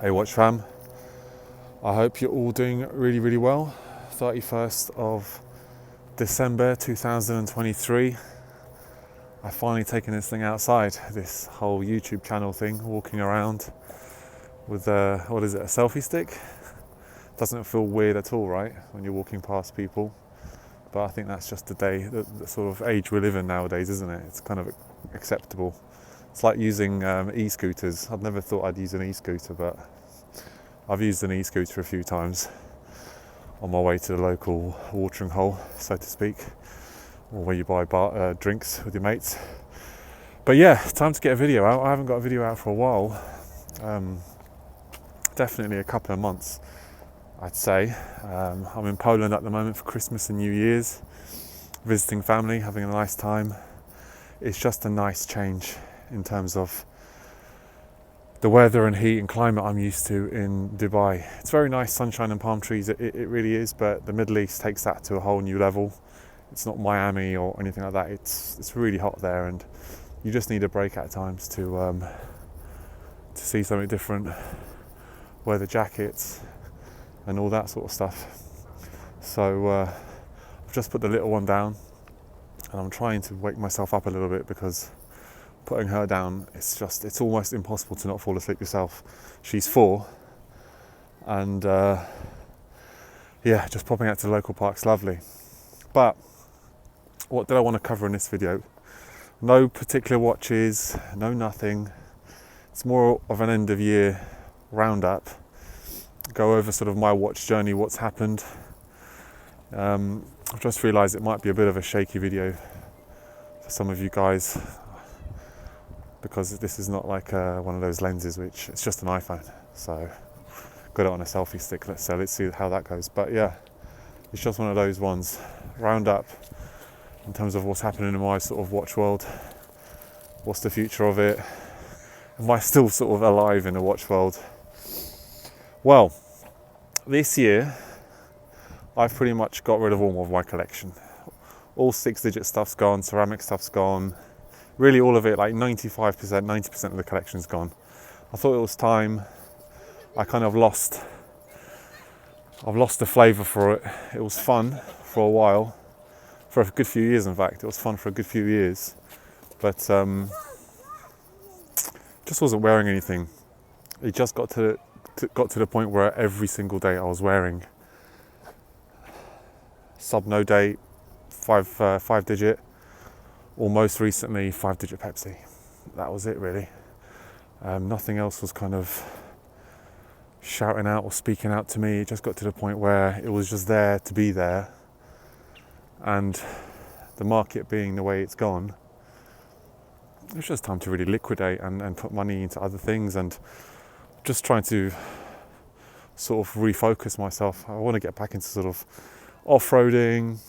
Hey Watch fam, I hope you're all doing really, really well. 31st of December 2023. I've finally taken this thing outside, this whole YouTube channel thing, walking around with a selfie stick? Doesn't feel weird at all, right, when you're walking past people? But I think that's just the sort of age we live in nowadays, isn't it? It's kind of acceptable. It's like using e-scooters. I've never thought I'd use an e-scooter, but I've used an e-scooter a few times on my way to the local watering hole, so to speak, or where you buy drinks with your mates. But yeah, time to get a video out. I haven't got a video out for a while. Definitely a couple of months, I'd say. I'm in Poland at the moment for Christmas and New Year's, visiting family, having a nice time. It's just a nice change in terms of the weather and heat and climate I'm used to in Dubai. It's very nice, sunshine and palm trees, it really is, but the Middle East takes that to a whole new level. It's not Miami or anything like that. It's really hot there, and you just need a break at times to see something different, wear the jackets and all that sort of stuff. So I've just put the little one down, and I'm trying to wake myself up a little bit, because putting her down, it's almost impossible to not fall asleep yourself. She's 4, and yeah, just popping out to the local park's lovely. But what did I want to cover in this video? No particular watches, no nothing. It's more of an end of year roundup. Go over sort of my watch journey, what's happened. I've just realised it might be a bit of a shaky video for some of you guys, because this is not like one of those lenses, which it's just an iPhone. So got it on a selfie stick, let's see how that goes. But yeah, it's just one of those ones. Roundup in terms of what's happening in my sort of watch world. What's the future of it? Am I still sort of alive in the watch world? Well, this year I've pretty much got rid of all of my collection. All 6-digit stuff's gone, ceramic stuff's gone. Really all of it, like 95%, 90% of the collection's gone. I thought it was time. I've lost the flavour for it. It was fun for a while, for a good few years in fact. It was fun for a good few years, but just wasn't wearing anything. It just got to the point where every single day I was wearing sub no date, 5-digit, or most recently 5-digit Pepsi. That was it really. Nothing else was kind of shouting out or speaking out to me. It just got to the point where it was just there to be there, and the market being the way it's gone, it was just time to really liquidate and put money into other things, and just trying to sort of refocus myself. I want to get back into sort of off-roading.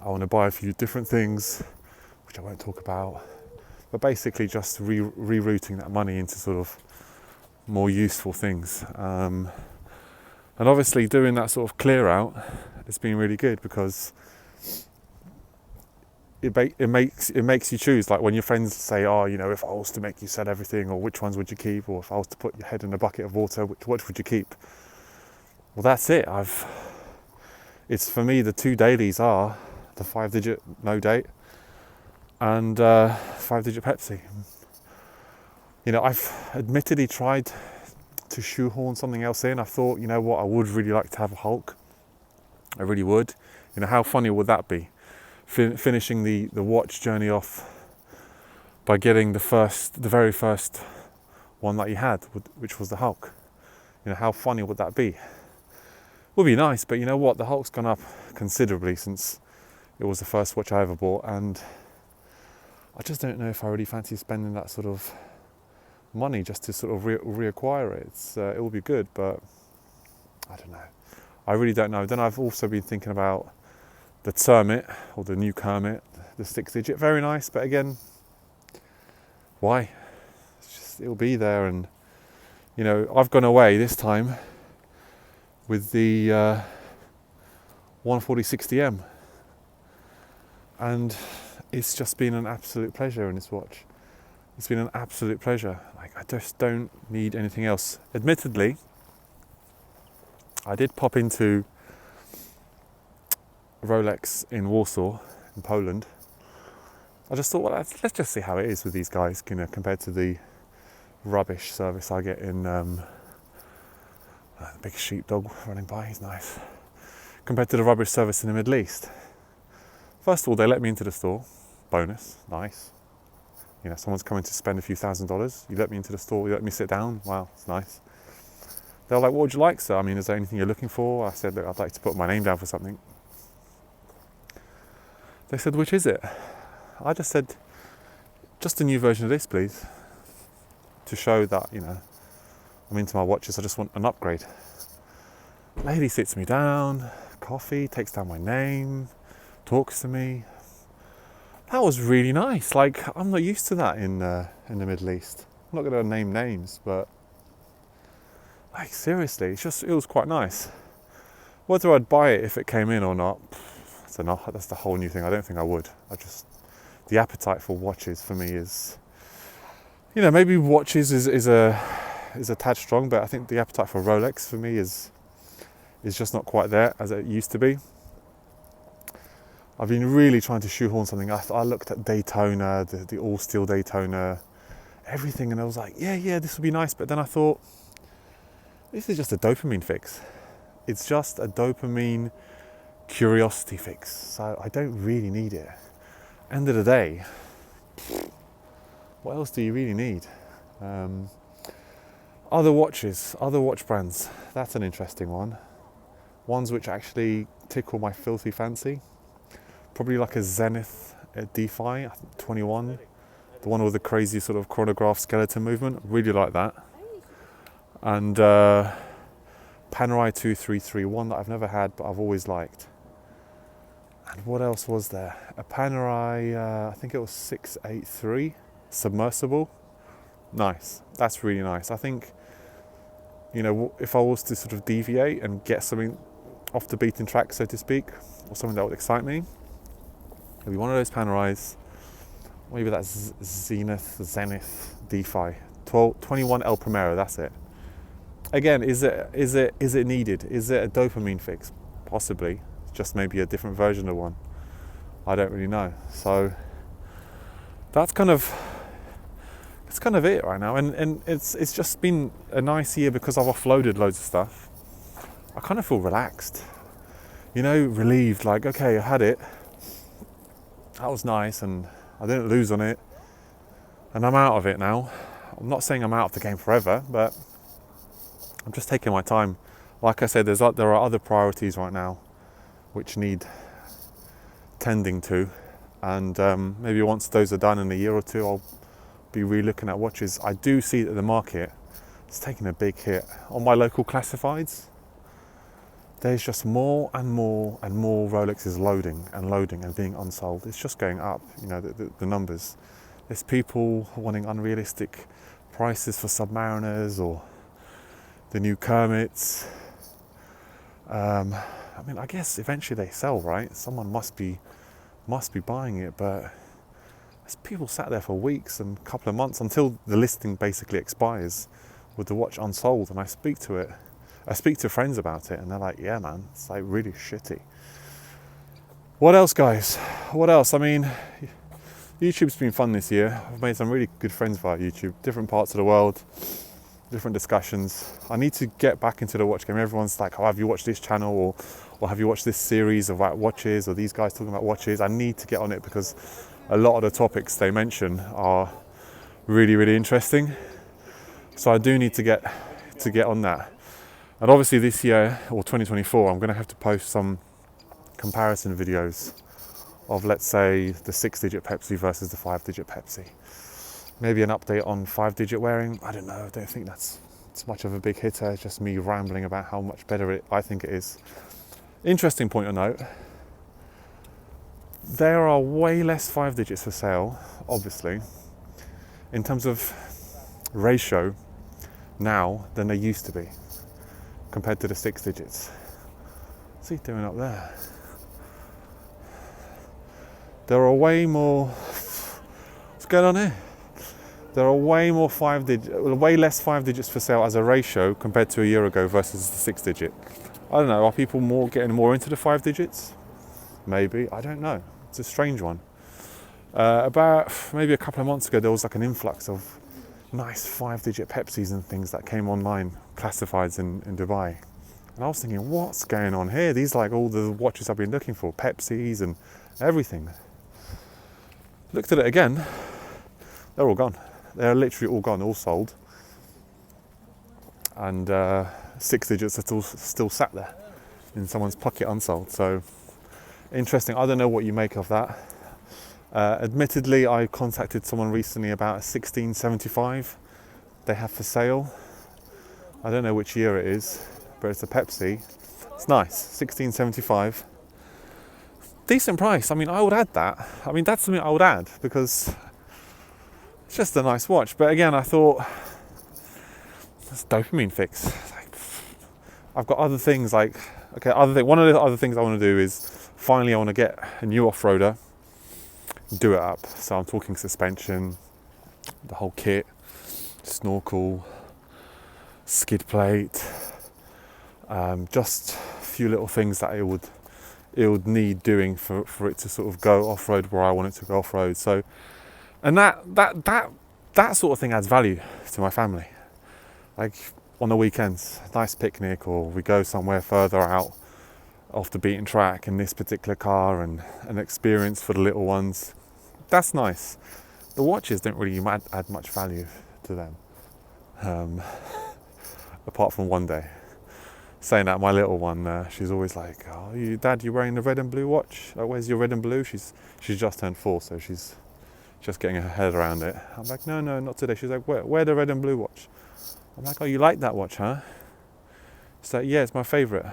I want to buy a few different things, which I won't talk about, but basically just rerouting that money into sort of more useful things. And obviously doing that sort of clear out, it's been really good, because it makes you choose. Like when your friends say, oh, you know, if I was to make you sell everything, or which ones would you keep, or if I was to put your head in a bucket of water, which watch would you keep? Well, that's it. It's for me, the 2 dailies are the 5-digit no date and 5-digit Pepsi. You know, I've admittedly tried to shoehorn something else in. I thought, you know what, I would really like to have a Hulk. I really would. You know, how funny would that be? Finishing the watch journey off by getting the very first one that you had, which was the Hulk. You know, how funny would that be? Would be nice, but you know what? The Hulk's gone up considerably since it was the first watch I ever bought, and I just don't know if I really fancy spending that sort of money just to sort of reacquire it. It will be good, but I don't know. I really don't know. Then I've also been thinking about the Termit, or the new Kermit, the 6-digit. Very nice, but again, why? It'll be there, and you know, I've gone away this time with the 140-60M, and it's just been an absolute pleasure in this watch. It's been an absolute pleasure. Like, I just don't need anything else. Admittedly, I did pop into Rolex in Warsaw, in Poland. I just thought, well, let's just see how it is with these guys, you know, compared to the rubbish service I get in the big sheepdog running by. He's nice. Compared to the rubbish service in the Middle East. First of all, they let me into the store. Bonus, nice. You know, someone's coming to spend a few $1,000s. You let me into the store. You let me sit down. Wow, it's nice. They're like, what would you like, sir? I mean, is there anything you're looking for? I said, look, I'd like to put my name down for something. They said, which is it? I just said, just a new version of this, please. To show that, you know, I'm into my watches. I just want an upgrade. Lady sits me down, coffee, takes down my name, talks to me. That was really nice. Like, I'm not used to that in the Middle East. I'm not going to name names, but like, seriously, it was quite nice. Whether I'd buy it if it came in or not, that's the whole new thing. I don't think I would. The appetite for watches for me is, you know, maybe watches is a tad strong, but I think the appetite for Rolex for me is just not quite there as it used to be. I've been really trying to shoehorn something. I looked at Daytona, the all steel Daytona, everything, and I was like, yeah, this would be nice. But then I thought, this is just a dopamine fix. It's just a dopamine curiosity fix. So I don't really need it. End of the day, what else do you really need? Other watches, other watch brands. That's an interesting one. Ones which actually tickle my filthy fancy. Probably like a Zenith DeFi 21. The one with the crazy sort of chronograph skeleton movement. Really like that. And Panerai 233, one that I've never had but I've always liked. And what else was there? A Panerai, I think it was 683, submersible. Nice, that's really nice. I think, you know, if I was to sort of deviate and get something off the beaten track, so to speak, or something that would excite me, it'd be one of those Panerais, maybe that Zenith DeFi, 21 El Primero, that's it. Again, is it needed? Is it a dopamine fix? Possibly. Just maybe a different version of one. I don't really know. So that's kind of it right now. And it's just been a nice year because I've offloaded loads of stuff. I kind of feel relaxed. You know, relieved, like, okay, I had it. That was nice and I didn't lose on it. And I'm out of it now. I'm not saying I'm out of the game forever, but I'm just taking my time. Like I said, there are other priorities right now which need tending to, and maybe once those are done in a year or two, I'll be re-looking at watches. I do see that the market is taking a big hit. On my local classifieds, there's just more and more and more Rolexes loading and being unsold. It's just going up, you know, the numbers. There's people wanting unrealistic prices for Submariners or the new Kermits. I mean, I guess eventually they sell, right? Someone must be buying it, but there's people sat there for weeks and a couple of months until the listing basically expires with the watch unsold. And I speak to friends about it, and they're like, "Yeah, man, it's like really shitty." What else, guys? What else? I mean, YouTube's been fun this year. I've made some really good friends via YouTube, different parts of the world. Different discussions. I need to get back into the watch game. Everyone's like, oh, have you watched this channel or have you watched this series about watches or these guys talking about watches? I need to get on it because a lot of the topics they mention are really, really interesting. So I do need to get on that. And obviously this year, or 2024, I'm going to have to post some comparison videos of, let's say, the 6-digit Pepsi versus the 5-digit Pepsi. Maybe an update on 5-digit wearing. I don't know. I don't think it's much of a big hitter. It's just me rambling about how much better I think it is. Interesting point of note. There are way less 5 digits for sale, obviously, in terms of ratio now than there used to be compared to the 6 digits. What's he doing up there? There are way more. What's going on here? There are way less 5 digits for sale as a ratio compared to a year ago versus the 6 digit. I don't know, are people getting more into the 5 digits? Maybe, I don't know. It's a strange one. About maybe a couple of months ago, there was like an influx of nice 5 digit Pepsis and things that came online, classifieds in Dubai. And I was thinking, what's going on here? These are like all the watches I've been looking for, Pepsis and everything. Looked at it again, they're all gone. They're literally all gone, all sold. And 6 digits are still sat there in someone's pocket unsold. So interesting, I don't know what you make of that. Admittedly, I contacted someone recently about a 1675 they have for sale. I don't know which year it is, but it's a Pepsi. It's nice, 1675. Decent price. I mean, I would add that. I mean, that's something I would add because it's just a nice watch. But again, I thought, that's a dopamine fix. I've got other things like, one of the other things I want to do is finally I want to get a new off-roader, do it up. So I'm talking suspension, the whole kit, snorkel, skid plate, just a few little things that it would need doing for it to sort of go off-road where I want it to go off-road. So, and that sort of thing adds value to my family. Like on the weekends, nice picnic, or we go somewhere further out off the beaten track in this particular car, and an experience for the little ones. That's nice. The watches don't really add much value to them, apart from one day. Saying that, my little one, she's always like, "Oh, Dad, you wearing the red and blue watch? Like, where's your red and blue?" She's just turned 4, so she's just getting her head around it. I'm like, no, not today. She's like, wear the red and blue watch. I'm like, oh, you like that watch, huh? She's like, yeah, it's my favourite.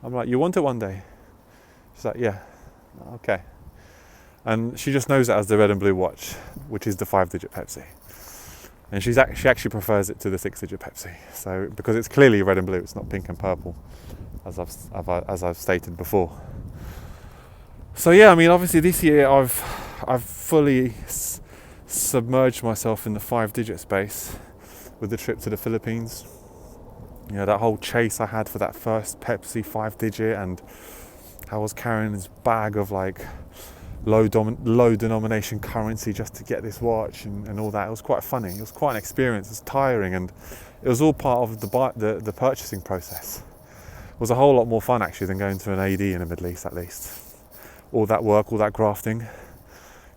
I'm like, you want it one day? She's like, yeah, okay. And she just knows it as the red and blue watch, which is the 5 digit Pepsi. And she actually prefers it to the 6 digit Pepsi. So, because it's clearly red and blue, it's not pink and purple, as I've stated before. So yeah, I mean, obviously this year I've fully submerged myself in the 5 digit space with the trip to the Philippines. You know, that whole chase I had for that first Pepsi 5 digit, and I was carrying this bag of like low denomination currency just to get this watch and all that. It was quite funny. It was quite an experience. It was tiring, and it was all part of the purchasing process. It was a whole lot more fun actually than going to an AD in the Middle East, at least. All that work, all that grafting.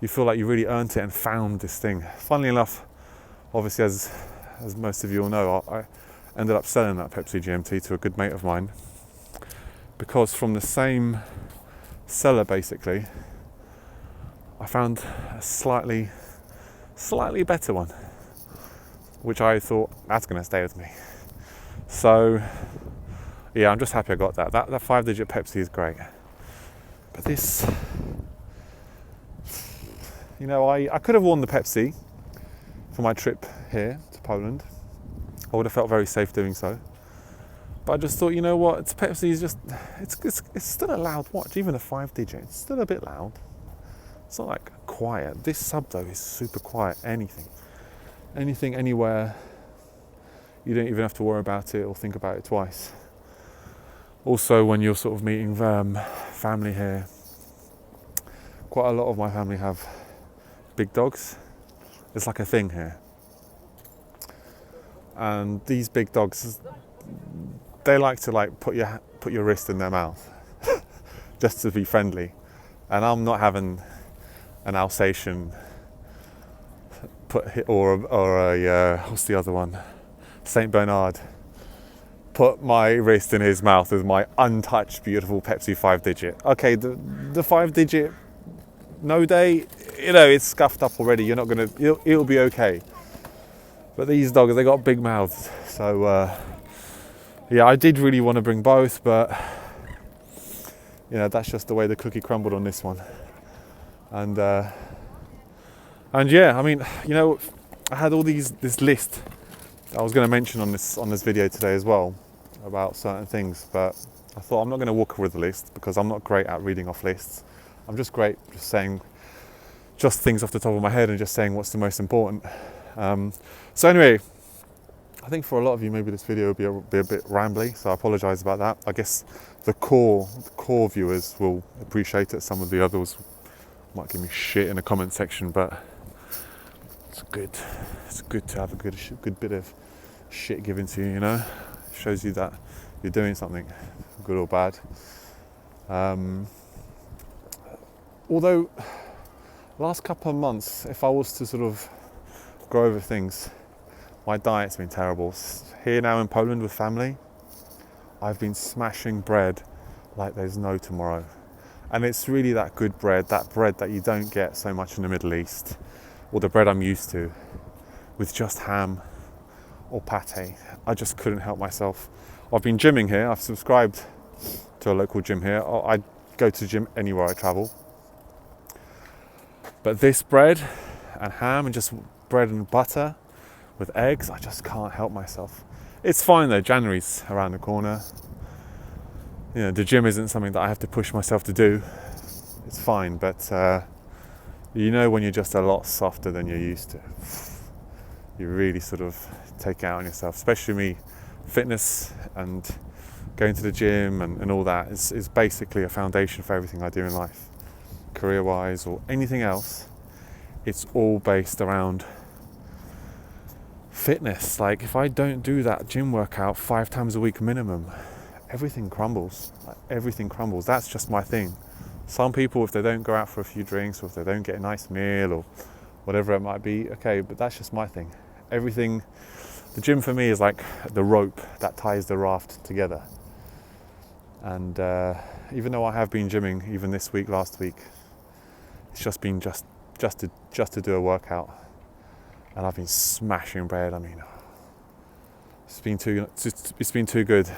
You feel like you really earned it and found this thing. Funnily enough, obviously as most of you all know, I ended up selling that Pepsi GMT to a good mate of mine, because from the same seller basically I found a slightly better one, which I thought, that's going to stay with me. So yeah, I'm just happy I got that. That 5 digit Pepsi is great. But this, you know, I could have worn the Pepsi for my trip here to Poland. I would have felt very safe doing so. But I just thought, you know what, Pepsi is just, it's still a loud watch, even a 5 digit, it's still a bit loud. It's not like quiet. This sub though is super quiet. Anything, anywhere, you don't even have to worry about it or think about it twice. Also, when you're sort of meeting family here, quite a lot of my family have big dogs. It's like a thing here. And these big dogs, they like to like put your wrist in their mouth just to be friendly. And I'm not having an Alsatian or a what's the other one? Saint Bernard. Put my wrist in his mouth with my untouched, beautiful Pepsi 5 digit. Okay, the 5 digit, no day, you know, it's scuffed up already. You're not gonna, it'll be okay. But these dogs, they got big mouths. So yeah, I did really want to bring both, but you know, that's just the way the cookie crumbled on this one. And yeah, I mean, you know, I had all this list I was going to mention on this video today as well about certain things, but I thought I'm not going to walk over the list because I'm not great at reading off lists. I'm just great just saying just things off the top of my head and just saying what's the most important. So anyway, I think for a lot of you maybe this video will be a bit rambly, so I apologise about that. I guess the core viewers will appreciate it. Some of the others might give me shit in the comment section, but it's good to have a good bit of shit given to you, you know. It shows you that you're doing something, good or bad. Although last couple of months, if I was to sort of go over things, my diet's been terrible. Here now in Poland with family, I've been smashing bread like there's no tomorrow. And it's really that good bread, that you don't get so much in the Middle East, or the bread I'm used to, with just ham or pate. I just couldn't help myself. I've been gymming here. I've subscribed to a local gym here. I go to the gym anywhere I travel. But this bread and ham and just bread and butter with eggs, I just can't help myself. It's fine though, January's around the corner. You know, the gym isn't something that I have to push myself to do. It's fine, but you know when you're just a lot softer than you're used to. You really sort of take it out on yourself, especially me. Fitness and going to the gym and all that is basically a foundation for everything I do in life. Career-wise or anything else, it's all based around fitness. Like if I don't do that gym workout 5 times a week minimum, everything crumbles. Like, everything crumbles. That's just my thing. Some people, if they don't go out for a few drinks or if they don't get a nice meal or whatever it might be, okay, but that's just my thing. Everything, the gym for me is like the rope that ties the raft together. And even though I have been gymming even this week, last week, it's just been just to do a workout, and I've been smashing bread. I mean, it's been too good.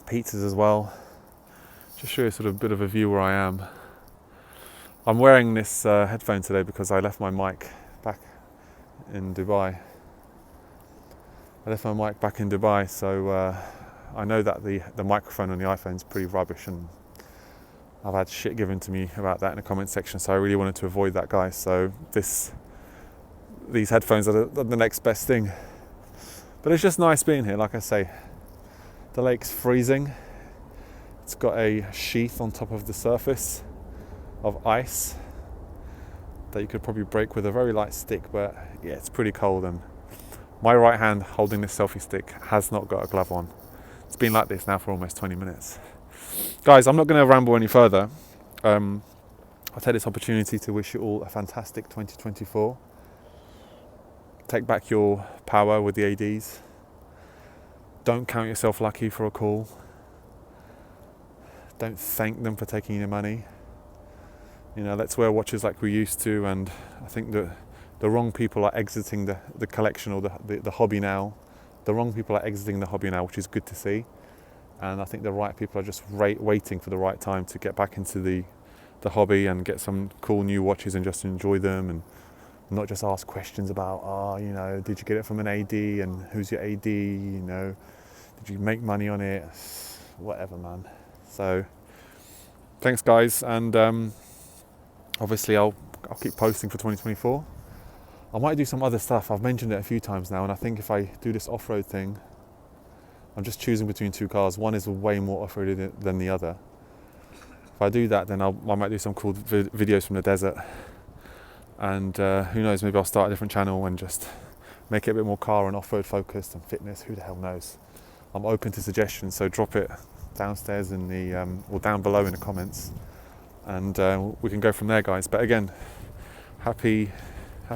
Pizzas as well. Just show you sort of a bit of a view where I am. I'm wearing this headphone today because I left my mic back in Dubai. So I know that the microphone on the iPhone is pretty rubbish, and I've had shit given to me about that in the comment section, so I really wanted to avoid that, guys. So these headphones are the next best thing. But it's just nice being here. Like I say, the lake's freezing. It's got a sheath on top of the surface of ice that you could probably break with a very light stick, but yeah, it's pretty cold, and my right hand holding this selfie stick has not got a glove on. It's been like this now for almost 20 minutes. Guys, I'm not going to ramble any further. I'll take this opportunity to wish you all a fantastic 2024. Take back your power with the ADs. Don't count yourself lucky for a call. Don't thank them for taking your money. You know, let's wear watches like we used to, and I think that the wrong people are exiting the collection or the hobby now. The wrong people are exiting the hobby now, which is good to see. And I think the right people are just waiting for the right time to get back into the hobby and get some cool new watches and just enjoy them, and not just ask questions about, you know, did you get it from an AD and who's your AD, you know, did you make money on it, whatever, man. So thanks, guys, and obviously I'll keep posting for 2024. I might do some other stuff. I've mentioned it a few times now, and I think if I do this off-road thing, I'm just choosing between 2 cars. One is way more off-roady than the other. If I do that, then I might do some cool videos from the desert. And who knows, maybe I'll start a different channel and just make it a bit more car and off-road focused and fitness. Who the hell knows? I'm open to suggestions, so drop it downstairs in the or down below in the comments, and we can go from there, guys. But again, happy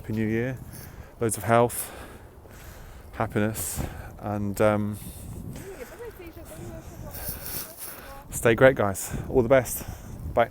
New Year, loads of health, happiness, and stay great, guys. All the best. Bye.